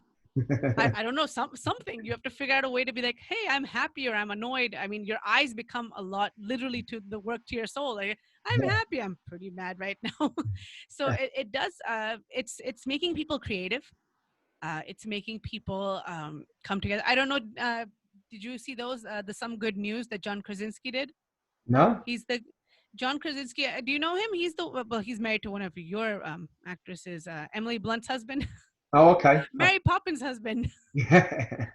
I don't know, something you have to figure out a way to be like, hey, I'm happy or I'm annoyed. I mean, your eyes become a lot, literally, to the work to your soul. Like, I'm yeah. happy, I'm pretty mad right now. So it does, it's making people creative. It's making people come together. I don't know, did you see those, the Some Good News that John Krasinski did? No? He's the John Krasinski, do you know him? He's the, well, he's married to one of your actresses, Emily Blunt's husband. Oh, okay. Mary Poppins' husband. Yeah.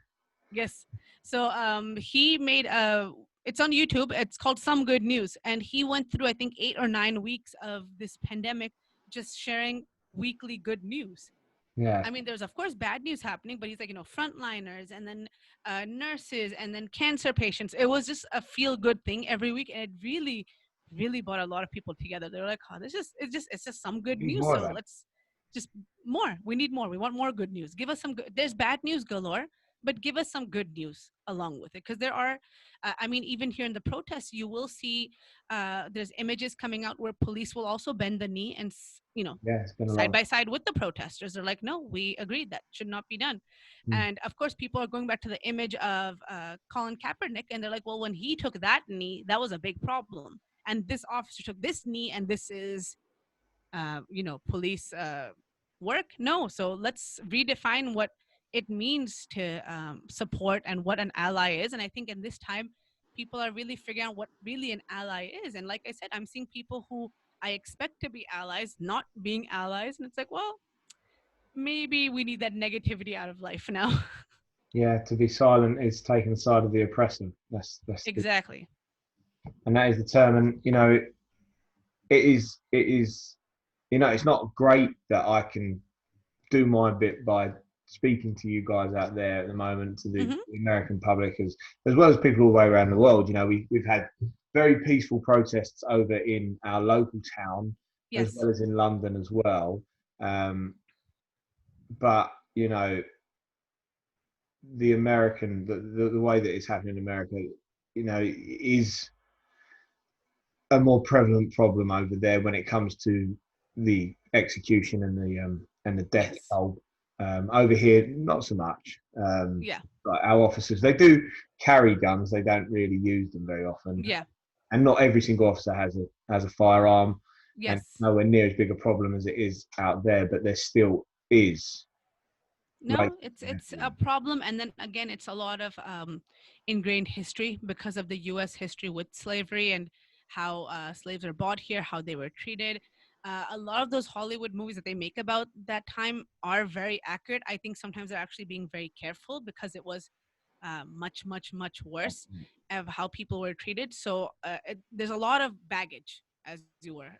Yes. So he made a, it's on YouTube. It's called Some Good News. And he went through, I think, 8 or 9 weeks of this pandemic, just sharing weekly good news. Yeah. I mean, there's of course bad news happening, but he's like, frontliners, and then nurses, and then cancer patients. It was just a feel good thing every week. And it really, really brought a lot of people together. They were like, oh, it's just some good Need news. more of So that. let's just more. We need more. We want more good news. Give us some good, there's bad news galore, but give us some good news along with it. Because there are, I mean, even here in the protests, you will see there's images coming out where police will also bend the knee and, Yeah, it's been a side long by side with the protesters. They're like, no, we agreed that should not be done. time. And of course, people are going back to the image of Colin Kaepernick, and they're like, well, when he took that knee, that was a big problem. And this officer took this knee, and this is, police work. No, so let's redefine what it means to support and what an ally is. And I think in this time, people are really figuring out what really an ally is. And like I said, I'm seeing people who I expect to be allies not being allies, and it's like, well, maybe we need that negativity out of life now. Yeah, to be silent is taking the side of the oppressor. Exactly. And that is the term. And it is it's not great that I can do my bit by speaking to you guys out there at the moment, to the Hmm. American public, as well as people all the way around the world. We've had very peaceful protests over in our local town, as Yes. well as in London as well. But the way that it's happening in America, is a more prevalent problem over there when it comes to the execution and the death Yes. toll. Over here, not so much. Yeah. Like our officers, they do carry guns. They don't really use them very often, Yeah. and not every single officer has a firearm, and it's Yes. nowhere near as big a problem as it is out there. But there still is. Right. No, it's a problem. And then again, it's a lot of ingrained history because of the U.S. history with slavery and how slaves are bought here, how they were treated. A lot of those Hollywood movies that they make about that time are very accurate. I think sometimes they're actually being very careful because it was much, much, much worse of how people were treated. So there's a lot of baggage, as you were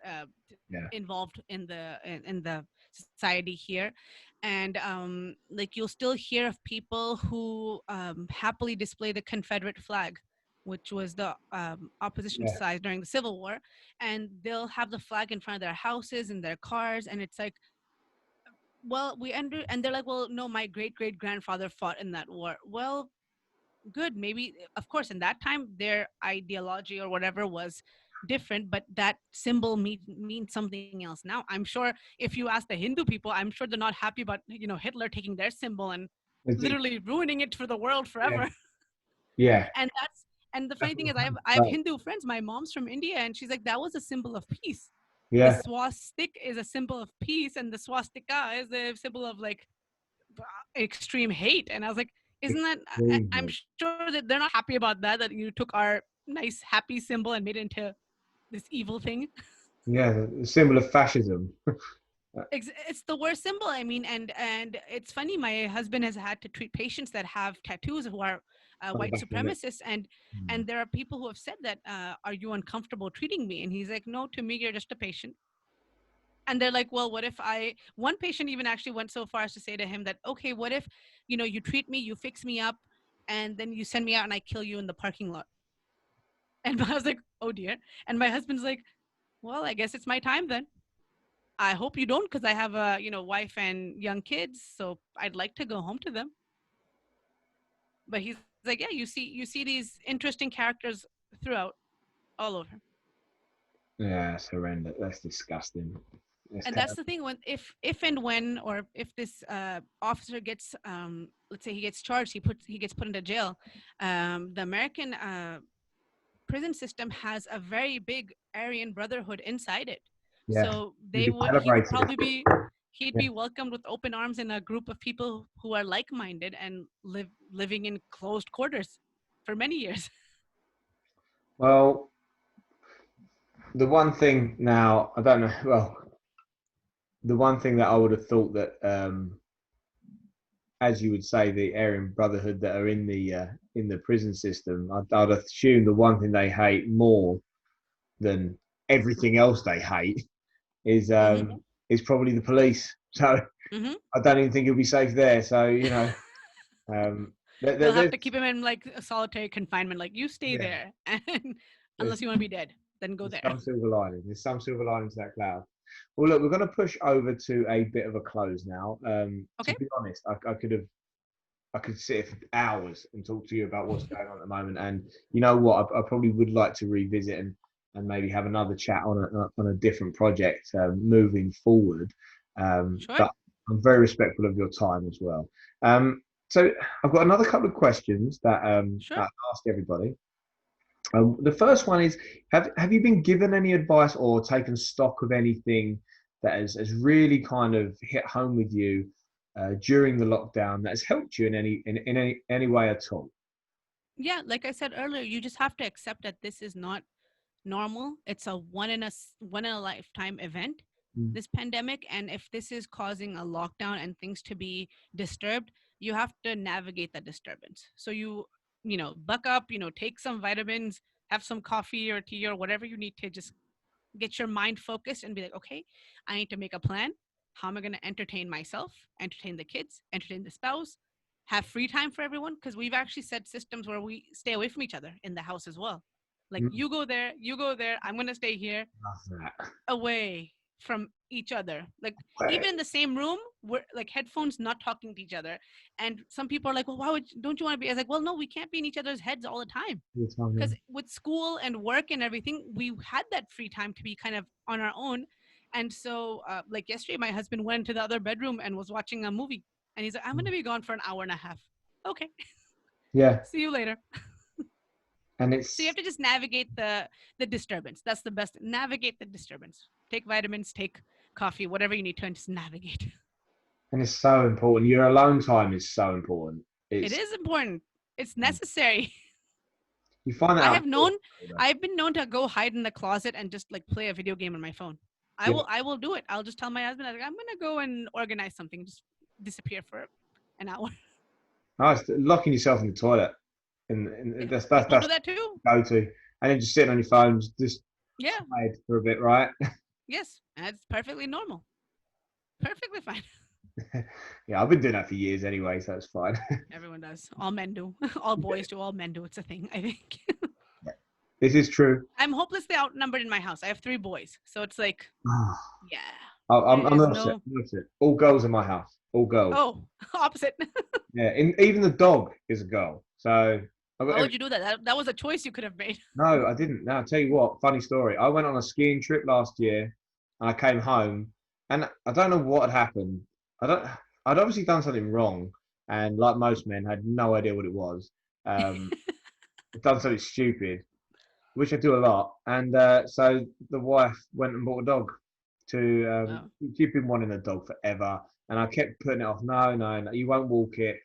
Yeah. involved in the society here. And like, you'll still hear of people who happily display the Confederate flag, which was the opposition Yeah. side during the Civil War, and they'll have the flag in front of their houses and their cars. And it's like, well, and they're like, well, no, my great great grandfather fought in that war. Well, good, maybe, of course, in that time their ideology or whatever was different, but that symbol means something else now. I'm sure if you ask the Hindu people, I'm sure they're not happy about, Hitler taking their symbol and Is it- literally ruining it for the world Yeah, forever. yeah, And the funny that's thing what is, I'm I have saying. Hindu friends. My mom's from India, and she's like, that was a symbol of peace. The Yeah, swastika is a symbol of peace, and the swastika is a symbol of like extreme hate. And I was like, isn't that? extreme I'm hate. sure that they're not happy about that. That you took our nice happy symbol and made it into this evil thing. Yeah, the symbol of fascism. It's the worst symbol. I mean, and it's funny. My husband has had to treat patients that have tattoos who are On the white back of the neck. supremacists, Mm. and there are people who have said that, "Are you uncomfortable treating me?" And he's like, "No, to me, you're just a patient." And they're like, "Well, what if I?" One patient even actually went so far as to say to him that, "Okay, what if, you treat me, you fix me up, and then you send me out and I kill you in the parking lot?" And I was like, "Oh dear." And my husband's like, "Well, I guess it's my time then. I hope you don't, because I have a wife and young kids, so I'd like to go home to them." But he's like, "Yeah, you see these interesting characters throughout, all over." Yeah, it's horrendous. That's disgusting. It's And that's terrible. the thing, when if and when, or if this officer gets, let's say he gets charged, he gets put into jail. The American prison system has a very big Aryan Brotherhood inside it. Yeah, So we he would celebrated probably it. he'd Yeah. be welcomed with open arms in a group of people who are like-minded and living in closed quarters for many years. Well, the one thing now, I don't know. Well, the one thing that I would have thought that, as you would say, the Aryan Brotherhood that are in the prison system, I'd assume the one thing they hate more than everything else they hate Hmm. is probably the police. So Hmm. I don't even think he'll be safe there. So They'll have there's to keep him in like a solitary confinement, like, you stay yeah, there, and there's, unless you want to be dead, then go there's there. some silver lining. There's some silver lining to that cloud. Well, look, we're going to push over to a bit of a close now. To Okay. be honest, I could sit for hours and talk to you about what's going on at the moment. And you know what? I probably would like to revisit and maybe have another chat on a different project moving forward. Sure. But I'm very respectful of your time as well. Um, so I've got another couple of questions that Sure. I ask everybody. The first one is: have you been given any advice or taken stock of anything that has really kind of hit home with you during the lockdown that has helped you in any way at all? Yeah, like I said earlier, you just have to accept that this is not normal. It's a one in a lifetime event, Mm. this pandemic. And if this is causing a lockdown and things to be disturbed, you have to navigate that disturbance. So buck up, take some vitamins, have some coffee or tea or whatever you need to just get your mind focused and be like, okay, I need to make a plan. How am I going to entertain myself, entertain the kids, entertain the spouse, have free time for everyone? Because we've actually set systems where we stay away from each other in the house as well. Like, Mm. you go there, I'm going to stay here, Love that. away from each other. Like, Right. even in the same room, we're like headphones, not talking to each other. And some people are like, well, don't you want to be? I was like, well, no, we can't be in each other's heads all the time, Good time, because yeah. with school and work and everything, we had that free time to be kind of on our own. And so, like yesterday, my husband went to the other bedroom and was watching a movie. And he's like, I'm going to be gone for an hour and a half. Okay, Yeah, see you later. and So you have to just navigate the disturbance. That's the best. Navigate the disturbance. Take vitamins, take coffee, whatever you need to, and just navigate. it's so important. Your alone time is so important. It It's is important. It's necessary. you find that I out. have known, I've been known to go hide in the closet and just like play a video game on my phone. Yeah, I will do it. I'll just tell my husband, I'm gonna go and organize something, just disappear for an hour. nice. Locking yourself in the toilet, Yeah, and people do that's that too. go to, and then just sitting on your phone, just Yeah, tired for a bit, right? yes, and it's perfectly normal, perfectly fine. Yeah, I've been doing that for years anyway, so it's fine. Everyone does. All men do. All boys do. All men do. It's a thing, I think. This is true. I'm hopelessly outnumbered in my house. I have three boys, so it's like, yeah. There I'm is opposite. no. I'm opposite. All girls in my house. All girls. Oh, opposite. Yeah, and even the dog is a girl. So I've got Why would you do that? That was a choice you could have made. no, I didn't. No, I'll tell you what, funny story. I went on a skiing trip last year and I came home and I don't know what had happened. I'd obviously done something wrong and like most men had no idea what it was. Um, I'd done something stupid, which I do a lot. And so the wife went and bought a dog to, Oh. she'd been wanting a dog forever. And I kept putting it off. No, no, no, you won't walk it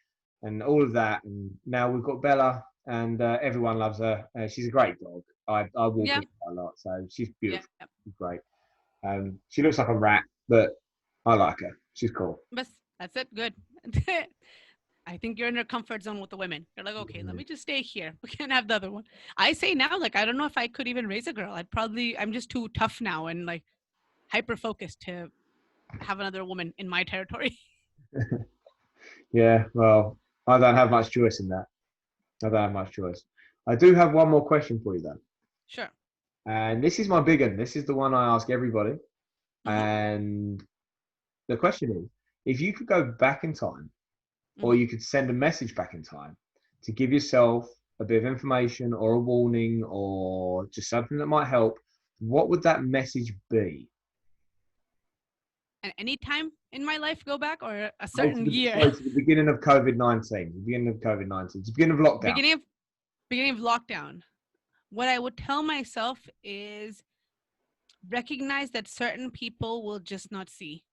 and all of that. And now we've got Bella and everyone loves her. She's a great dog. I walk her Yeah. quite a lot. So she's Yeah. beautiful. She's great. She looks like a rat, but I like her. She's cool. But that's it. Good. I think you're in your comfort zone with the women. You're like, okay, let me just stay here. We can't have the other one. I say now, like, I don't know if I could even raise a girl. I'm just too tough now and like hyper focused to have another woman in my territory. Yeah, well, I don't have much choice in that. I don't have much choice. I do have one more question for you, though. Sure. And this is my big one. This is the one I ask everybody. Mm-hmm. And the question is, if you could go back in time, or Mm-hmm. you could send a message back in time to give yourself a bit of information or a warning or just something that might help, what would that message be? And any time in my life go back or a Go to certain the, year? go to the beginning of COVID-19, the beginning of COVID-19, the beginning of lockdown. beginning of beginning of lockdown. What I would tell myself is recognize that certain people will just not see.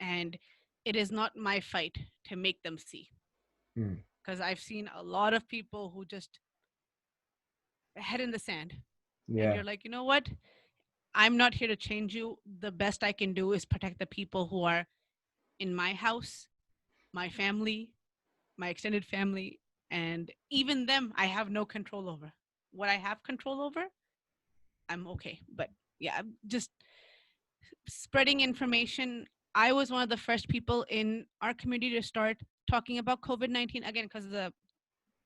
And it is not my fight to make them see. Hmm. Because I've seen a lot of people who just head in the sand. And Yeah, you're like, you know what? I'm not here to change you. The best I can do is protect the people who are in my house, my family, my extended family, and even them I have no control over. What I have control over, I'm okay. But yeah, I'm just spreading information. I was one of the first people in our community to start talking about COVID-19 again because the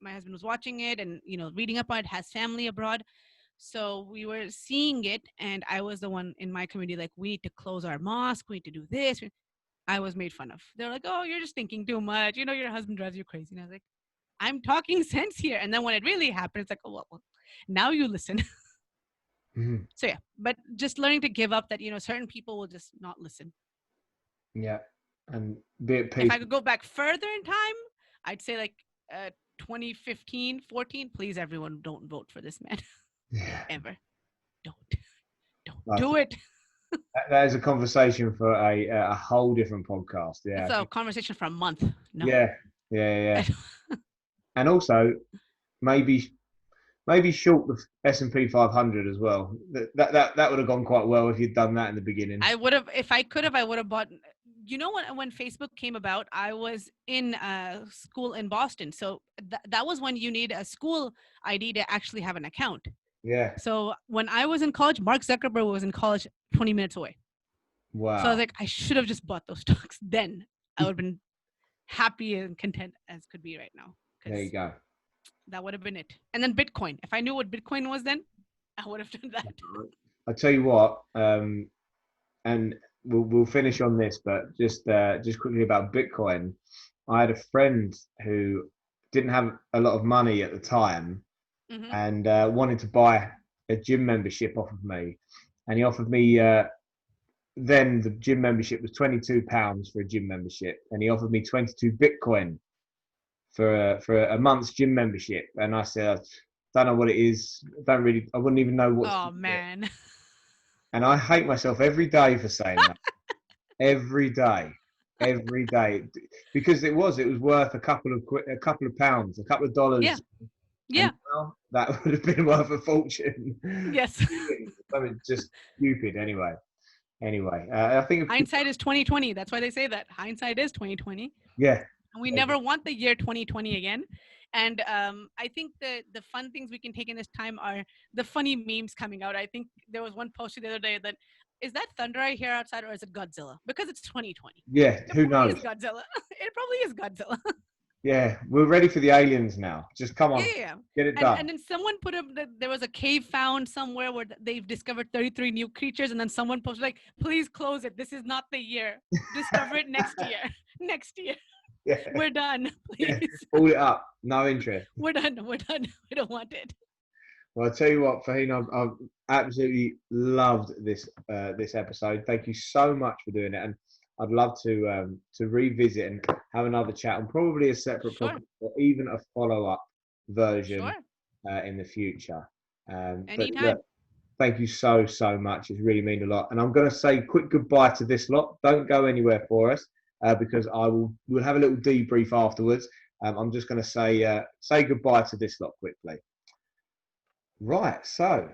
my husband was watching it and reading up on it, has family abroad. So we were seeing it, and I was the one in my community like, we need to close our mosque, we need to do this. I was made fun of. They're like, oh, you're just thinking too much. Your husband drives you crazy. And I was like, I'm talking sense here. And then when it really happened, it's like, oh, well now you listen. mhm, So yeah, but just learning to give up that, certain people will just not listen. yeah, and be at If peace. I could go back further in time, I'd say like 2015, 14, please everyone don't vote for this man. Yeah, Ever. Don't. Don't I do think it. that is a conversation for a whole different podcast. Yeah, That's a conversation for a month. No. yeah, yeah, yeah. And also maybe short the S&P 500 as well. That would have gone quite well if you'd done that in the beginning. I would have, if I could have, I would have bought. When Facebook came about, I was in school in Boston, so that was when you need a school ID to actually have an account. Yeah. So when I was in college, Mark Zuckerberg was in college 20 minutes away. So I was Wow. like, I should have just bought those stocks then. I would have been happy and content as could be right now There you because go. that would have been it. And then Bitcoin. If I knew what Bitcoin was then, I would have done that. I tell you what, and we'll finish on this, but just quickly about Bitcoin. I had a friend who didn't have a lot of money at the time Mm-hmm. and wanted to buy a gym membership off of me, and he offered me. Then the gym membership was £22 for a gym membership, and he offered me 22 Bitcoin for a month's gym membership. And I said, I don't know what it is. I wouldn't even know what to do Oh with it. man. And I hate myself every day for saying that. Every day, every day, because it was worth a couple of pounds, a couple of Yeah. dollars, Yeah. and now that would have been worth a fortune. Yes. Something just stupid. Anyway, I think Hindsight is 2020. That's why they say that. Hindsight is 2020. yeah, And we never want the year 2020 again. And I think the fun things we can take in this time are the funny memes coming out. I think there was one post the other day that, is that thunder I hear outside or is it Godzilla? Because it's 2020. yeah. It Who probably knows? is Godzilla. It probably is Godzilla. Yeah, we're ready for the aliens now. Just come Yeah, on, yeah, yeah. get it And done. and then someone put up that there was a cave found somewhere where they've discovered 33 new creatures, and then someone posted like, "Please close it. This is not the year. Discover it next year. Next year. Yeah, We're done. yeah. Please. All it up. No interest. We're done. We're done. We don't want it." Well, I'll tell you what, Farheen, I've absolutely loved this episode. Thank you so much for doing it, and I'd love to revisit and have another chat, and probably a separate Sure. podcast or even a follow up version Sure. in the future. But look, Anytime. thank you so much. It's really mean a lot. And I'm going to say quick goodbye to this lot. Don't go anywhere for us because we'll have a little debrief afterwards. I'm just going to say goodbye to this lot quickly. Right. So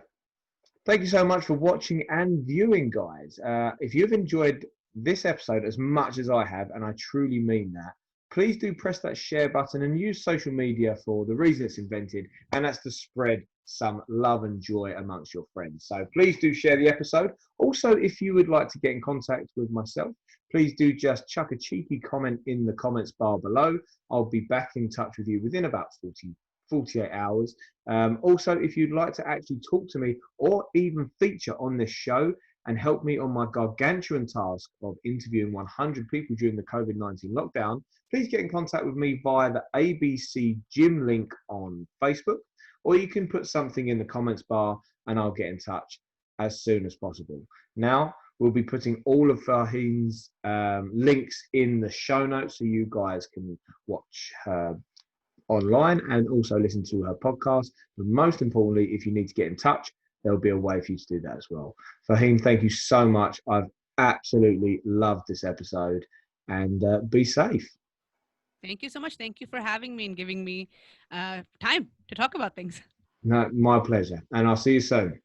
thank you so much for watching and viewing, guys. If you've enjoyed this episode as much as I have, and I truly mean that, please do press that share button and use social media for the reason it's invented, and that's to spread some love and joy amongst your friends. So please do share the episode. Also, if you would like to get in contact with myself, please do just chuck a cheeky comment in the comments bar below. I'll be back in touch with you within about 48 hours. Also, if you'd like to actually talk to me or even feature on this show and help me on my gargantuan task of interviewing 100 people during the COVID-19 lockdown, please get in contact with me via the ABC Gym link on Facebook, or you can put something in the comments bar and I'll get in touch as soon as possible. Now, we'll be putting all of Farheen's links in the show notes so you guys can watch her online and also listen to her podcast. But most importantly, if you need to get in touch, there'll be a way for you to do that as well. Farheen, thank you so much. I've absolutely loved this episode, and be safe. Thank you so much. Thank you for having me and giving me time to talk about things. No, my pleasure. And I'll see you soon.